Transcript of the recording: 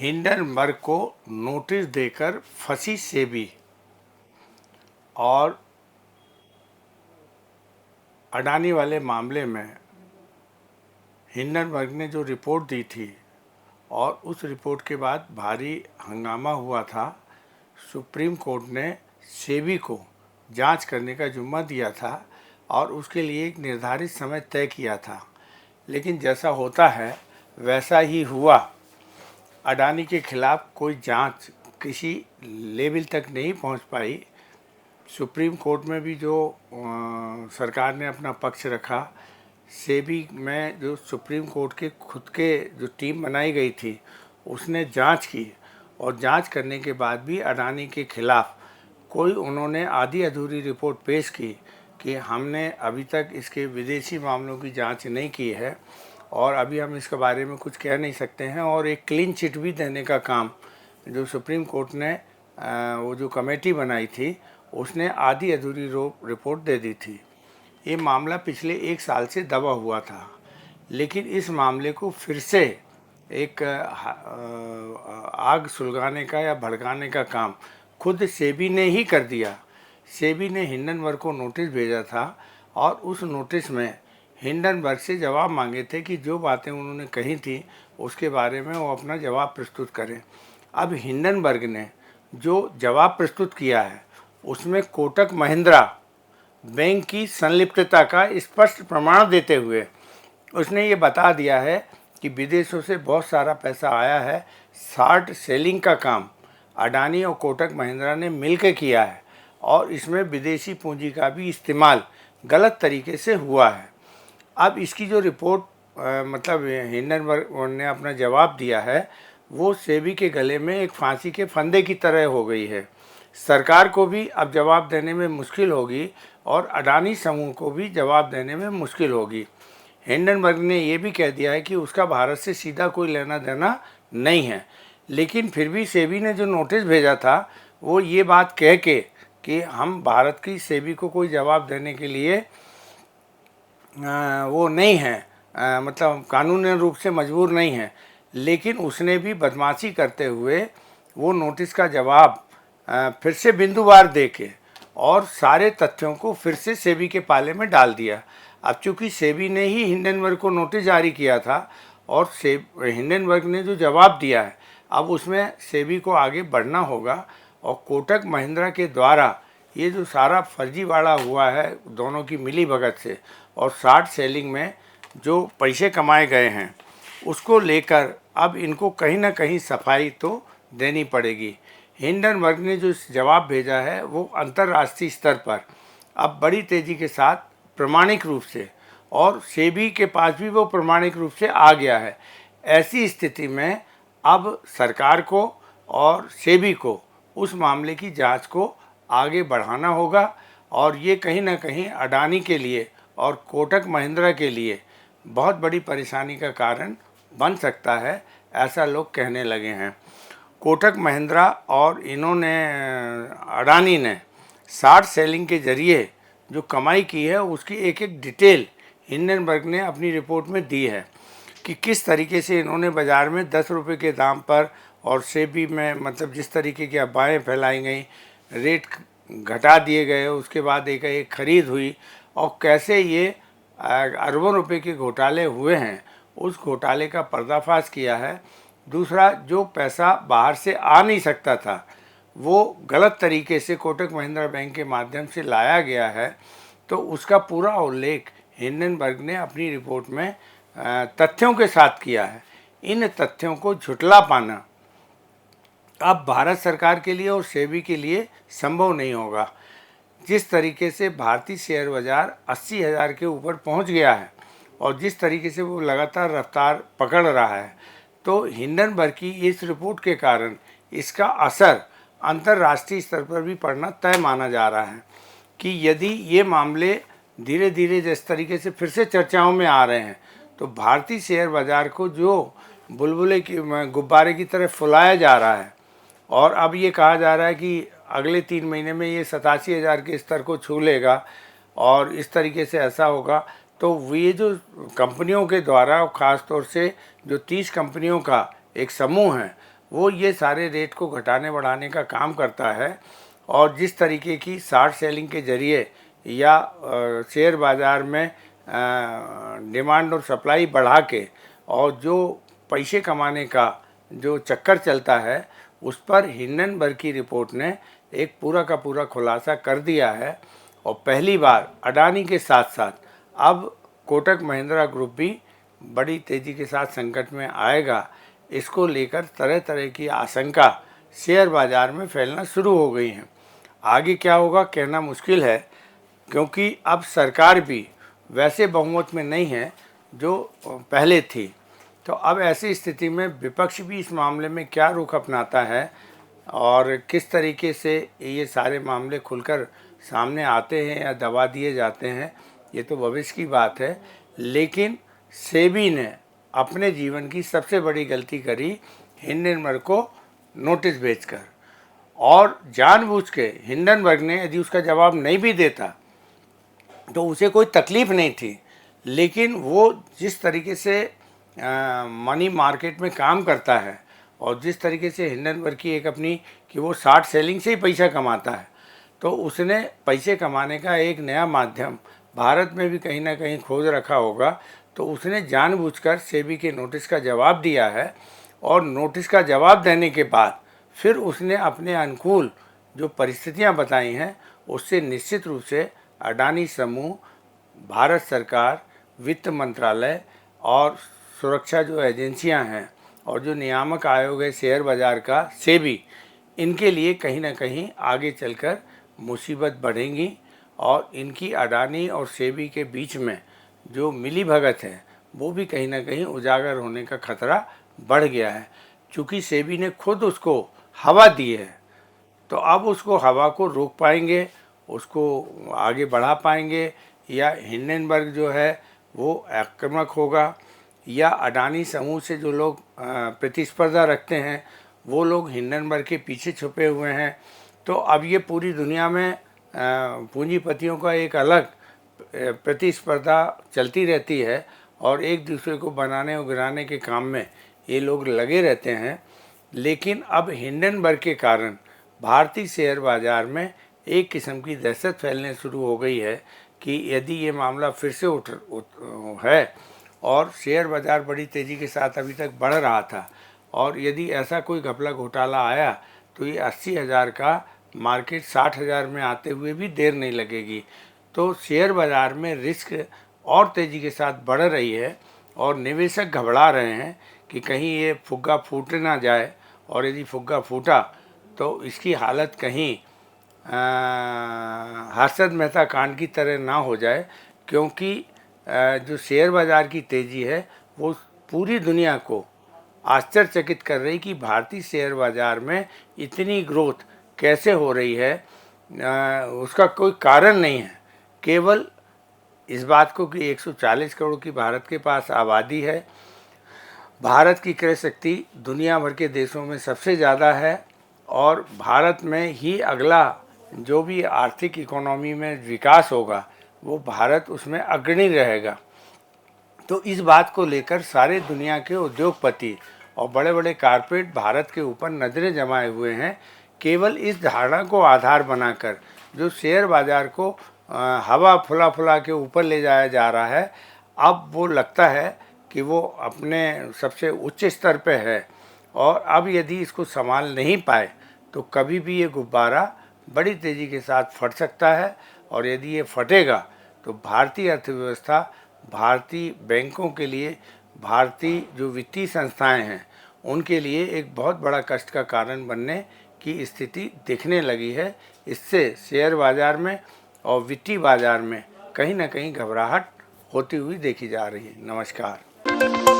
Hindenburg को notice देकर फंसी सेबी और अडानी वाले मामले में हिंडनबर्ग ने जो रिपोर्ट दी थी और उस रिपोर्ट के बाद भारी हंगामा हुआ था। सुप्रीम कोर्ट ने सेबी को जांच करने का जिम्मा दिया था और उसके लिए एक निर्धारित समय तय किया था, लेकिन जैसा होता है वैसा ही हुआ। अडानी के खिलाफ कोई जांच किसी लेवल तक नहीं पहुंच पाई। सुप्रीम कोर्ट में भी जो सरकार ने अपना पक्ष रखा, सेबी में जो सुप्रीम कोर्ट के खुद के जो टीम बनाई गई थी उसने जांच की और जांच करने के बाद भी अडानी के खिलाफ कोई उन्होंने आधी अधूरी रिपोर्ट पेश की कि हमने अभी तक इसके विदेशी मामलों की जांच नहीं की है और अभी हम इसके बारे में कुछ कह नहीं सकते हैं, और एक क्लीन चिट भी देने का काम जो सुप्रीम कोर्ट ने वो जो कमेटी बनाई थी उसने आधी अधूरी रिपोर्ट दे दी थी। ये मामला पिछले 1 साल से दबा हुआ था, लेकिन इस मामले को फिर से एक आग सुलगाने का या भड़काने का काम खुद सेबी ने ही कर दिया। सेबी ने हिंडनबर्ग को नोटिस भेजा था और उस नोटिस में हिंडनबर्ग से जवाब मांगे थे कि जो बातें उन्होंने कही थी उसके बारे में वो अपना जवाब प्रस्तुत करें। अब हिंडनबर्ग ने जो जवाब प्रस्तुत किया है उसमें कोटक महिंद्रा बैंक की संलिप्तता का स्पष्ट प्रमाण देते हुए उसने ये बता दिया है कि विदेशों से बहुत सारा पैसा आया है। शॉर्ट सेलिंग का काम अडानी और कोटक महिंद्रा ने मिलकर किया है और इसमें विदेशी पूंजी का भी इस्तेमाल गलत तरीके से हुआ है। अब इसकी जो रिपोर्ट मतलब हिंडनबर्ग ने अपना जवाब दिया है वो सेबी के गले में एक फांसी के फंदे की तरह हो गई है। सरकार को भी अब जवाब देने में मुश्किल होगी और अडानी समूह को भी जवाब देने में मुश्किल होगी। हिंडनबर्ग ने ये भी कह दिया है कि उसका भारत से सीधा कोई लेना देना नहीं है, लेकिन फिर भी सेबी ने जो नोटिस भेजा था वो ये बात कह के कि हम भारत की सेबी को कोई जवाब देने के लिए वो नहीं है, मतलब कानूनी रूप से मजबूर नहीं है, लेकिन उसने भी बदमाशी करते हुए वो नोटिस का जवाब फिर से बिंदुवार दे के और सारे तथ्यों को फिर से सेबी के पाले में डाल दिया। अब चूंकि सेबी ने ही हिंडनबर्ग को नोटिस जारी किया था और हिंडनबर्ग ने जो जवाब दिया है अब उसमें सेबी को आगे बढ़ना होगा और कोटक महिंद्रा के द्वारा ये जो सारा फर्जीवाड़ा हुआ है दोनों की मिली भगत से और शॉर्ट सेलिंग में जो पैसे कमाए गए हैं उसको लेकर अब इनको कहीं ना कहीं सफाई तो देनी पड़ेगी। हिंडनबर्ग ने जो जवाब भेजा है वो अंतर्राष्ट्रीय स्तर पर अब बड़ी तेज़ी के साथ प्रमाणिक रूप से और सेबी के पास भी वो प्रमाणिक रूप से आ गया है। ऐसी स्थिति में अब सरकार को और सेबी को उस मामले की जांच को आगे बढ़ाना होगा और ये कहीं ना कहीं अडानी के लिए और कोटक महिंद्रा के लिए बहुत बड़ी परेशानी का कारण बन सकता है, ऐसा लोग कहने लगे हैं। कोटक महिंद्रा और इन्होंने अडानी ने शॉर्ट सेलिंग के ज़रिए जो कमाई की है उसकी एक एक डिटेल हिंडनबर्ग ने अपनी रिपोर्ट में दी है कि किस तरीके से इन्होंने बाज़ार में 10 रुपये के दाम पर और सेबी में मतलब जिस तरीके की अफवाहें फैलाई गई, रेट घटा दिए गए, उसके बाद एक खरीद हुई और कैसे ये अरबों रुपए के घोटाले हुए हैं उस घोटाले का पर्दाफाश किया है। दूसरा, जो पैसा बाहर से आ नहीं सकता था वो गलत तरीके से कोटक महिंद्रा बैंक के माध्यम से लाया गया है, तो उसका पूरा उल्लेख हिंडनबर्ग ने अपनी रिपोर्ट में तथ्यों के साथ किया है। इन तथ्यों को झुठला पाना अब भारत सरकार के लिए और सेबी के लिए संभव नहीं होगा। जिस तरीके से भारतीय शेयर बाज़ार 80,000 के ऊपर पहुंच गया है और जिस तरीके से वो लगातार रफ्तार पकड़ रहा है, तो हिंडनबर्ग की इस रिपोर्ट के कारण इसका असर अंतर्राष्ट्रीय स्तर पर भी पड़ना तय माना जा रहा है कि यदि ये मामले धीरे धीरे जिस तरीके से फिर से चर्चाओं में आ रहे हैं तो भारतीय शेयर बाज़ार को जो बुलबुले की गुब्बारे की तरह फुलाया जा रहा है और अब ये कहा जा रहा है कि अगले 3 महीने में ये 87,000 के स्तर को छू लेगा और इस तरीके से ऐसा होगा, तो ये जो कंपनियों के द्वारा ख़ास तौर से जो 30 कंपनियों का एक समूह है वो ये सारे रेट को घटाने बढ़ाने का काम करता है। और जिस तरीके की शॉर्ट सेलिंग के ज़रिए या शेयर बाज़ार में डिमांड और सप्लाई बढ़ा के और जो पैसे कमाने का जो चक्कर चलता है, उस पर हिंडनबर्ग की रिपोर्ट ने एक पूरा का पूरा खुलासा कर दिया है। और पहली बार अडानी के साथ साथ अब कोटक महिंद्रा ग्रुप भी बड़ी तेज़ी के साथ संकट में आएगा। इसको लेकर तरह तरह की आशंका शेयर बाज़ार में फैलना शुरू हो गई हैं। आगे क्या होगा कहना मुश्किल है, क्योंकि अब सरकार भी वैसे बहुमत में नहीं है जो पहले थी। तो अब ऐसी स्थिति में विपक्ष भी इस मामले में क्या रुख अपनाता है और किस तरीके से ये सारे मामले खुलकर सामने आते हैं या दबा दिए जाते हैं, ये तो भविष्य की बात है। लेकिन सेबी ने अपने जीवन की सबसे बड़ी गलती करी हिंडनबर्ग को नोटिस भेजकर, और जानबूझ के हिंडनबर्ग ने यदि उसका जवाब नहीं भी देता तो उसे कोई तकलीफ़ नहीं थी। लेकिन वो जिस तरीके से मनी मार्केट में काम करता है और जिस तरीके से हिंडनबर्ग की एक अपनी कि वो शॉर्ट सेलिंग से ही पैसा कमाता है, तो उसने पैसे कमाने का एक नया माध्यम भारत में भी कहीं ना कहीं खोज रखा होगा। तो उसने जानबूझकर सेबी के नोटिस का जवाब दिया है, और नोटिस का जवाब देने के बाद फिर उसने अपने अनुकूल जो परिस्थितियां बताई हैं, उससे निश्चित रूप से अडानी समूह, भारत सरकार, वित्त मंत्रालय और सुरक्षा जो एजेंसियां हैं और जो नियामक आयोग है शेयर बाज़ार का, सेबी, इनके लिए कहीं ना कहीं आगे चलकर मुसीबत बढ़ेंगी। और इनकी अडानी और सेबी के बीच में जो मिली भगत है वो भी कहीं ना कहीं उजागर होने का खतरा बढ़ गया है। चूँकि सेबी ने खुद उसको हवा दी है, तो अब उसको हवा को रोक पाएंगे, उसको आगे बढ़ा पाएंगे, या हिंडनबर्ग जो है वो आक्रामक होगा, या अडानी समूह से जो लोग प्रतिस्पर्धा रखते हैं वो लोग हिंडनबर्ग के पीछे छुपे हुए हैं। तो अब ये पूरी दुनिया में पूंजीपतियों का एक अलग प्रतिस्पर्धा चलती रहती है और एक दूसरे को बनाने और गिराने के काम में ये लोग लगे रहते हैं। लेकिन अब हिंडनबर्ग के कारण भारतीय शेयर बाज़ार में एक किस्म की दहशत फैलने शुरू हो गई है कि यदि ये मामला फिर से उठ है और शेयर बाज़ार बड़ी तेज़ी के साथ अभी तक बढ़ रहा था, और यदि ऐसा कोई घपला घोटाला आया तो ये 80,000 का मार्केट 60,000 में आते हुए भी देर नहीं लगेगी। तो शेयर बाज़ार में रिस्क और तेज़ी के साथ बढ़ रही है और निवेशक घबरा रहे हैं कि कहीं ये फुग्गा फूट ना जाए, और यदि फुग्गा फूटा तो इसकी हालत कहीं हर्षद मेहता कांड की तरह ना हो जाए। क्योंकि जो शेयर बाज़ार की तेज़ी है वो पूरी दुनिया को आश्चर्यचकित कर रही कि भारतीय शेयर बाज़ार में इतनी ग्रोथ कैसे हो रही है। उसका कोई कारण नहीं है, केवल इस बात को कि 140 करोड़ की भारत के पास आबादी है, भारत की क्रय शक्ति दुनिया भर के देशों में सबसे ज़्यादा है, और भारत में ही अगला जो भी आर्थिक इकोनॉमी में विकास होगा वो भारत उसमें अग्रणी रहेगा। तो इस बात को लेकर सारे दुनिया के उद्योगपति और बड़े बड़े कारपोरेट भारत के ऊपर नज़रें जमाए हुए हैं, केवल इस धारणा को आधार बनाकर जो शेयर बाज़ार को हवा फुला फुला के ऊपर ले जाया जा रहा है। अब वो लगता है कि वो अपने सबसे उच्च स्तर पे है, और अब यदि इसको संभाल नहीं पाए तो कभी भी ये गुब्बारा बड़ी तेज़ी के साथ फट सकता है। और यदि ये फटेगा तो भारतीय अर्थव्यवस्था, भारतीय बैंकों के लिए, भारतीय जो वित्तीय संस्थाएं हैं उनके लिए एक बहुत बड़ा कष्ट का कारण बनने की स्थिति दिखने लगी है। इससे शेयर बाज़ार में और वित्तीय बाज़ार में कहीं ना कहीं घबराहट होती हुई देखी जा रही है। नमस्कार।